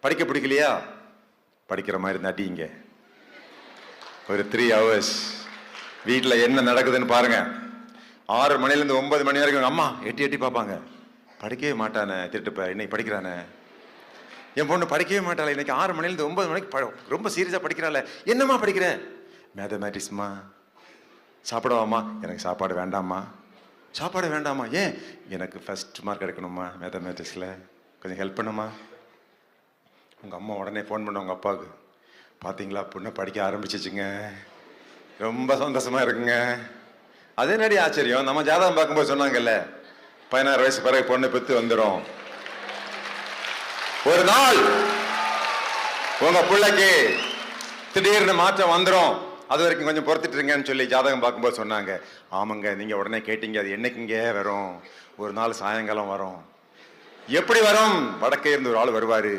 படிக்க பிடிக்கலையா? படிக்கிற மாதிரி நடிங்க. ஒரு 3 hours வீட்டில் என்ன நடக்குதுன்னு பாருங்க. 6 மணிலேருந்து 9 மணி வரைக்கும் அம்மா எட்டி எட்டி பார்ப்பாங்க. படிக்கவே மாட்டானே, திருட்டுப்ப இன்னைக்கு படிக்கிறானே. என் பொண்ணு படிக்கவே மாட்டாளே, இன்னைக்கு 6 மணிலேருந்து 9 மணிக்கு ரொம்ப சீரியஸாக படிக்கிறாள். என்னம்மா படிக்கிற? மேத்தமேட்டிக்ஸ்மா. சாப்பிடவாம்மா? எனக்கு சாப்பாடு வேண்டாம்மா. சாப்பாடு வேண்டாமா? ஏன்? எனக்கு ஃபர்ஸ்ட் மார்க் எடுக்கணுமா மேத்தமேட்டிக்ஸில், கொஞ்சம் ஹெல்ப் பண்ணுமா. உங்கள் அம்மா உடனே ஃபோன் பண்ண உங்கள் அப்பாவுக்கு, பார்த்தீங்களா பொண்ணை படிக்க ஆரம்பிச்சிச்சுங்க, ரொம்ப சந்தோஷமா இருக்குங்க. அதே நடி ஆச்சரியம், நம்ம ஜாதகம் பார்க்கும்போது சொன்னாங்கல்ல 16 வயசு பிறகு பொண்ணு பெற்று வந்துடும். ஒரு நாள் உங்க பிள்ளைக்கு திடீர்னு மாற்றம் வந்துடும், அது வரைக்கும் கொஞ்சம் பொறுத்துட்டு இருங்கன்னு சொல்லி ஜாதகம் பார்க்கும்போது சொன்னாங்க. ஆமாங்க, நீங்க உடனே கேட்டீங்க, அது என்னைக்குங்க வரும்? ஒரு நாள் சாயங்காலம் வரும். எப்படி வரும்? வடக்கே இருந்து ஒரு ஆள் வருவாரு,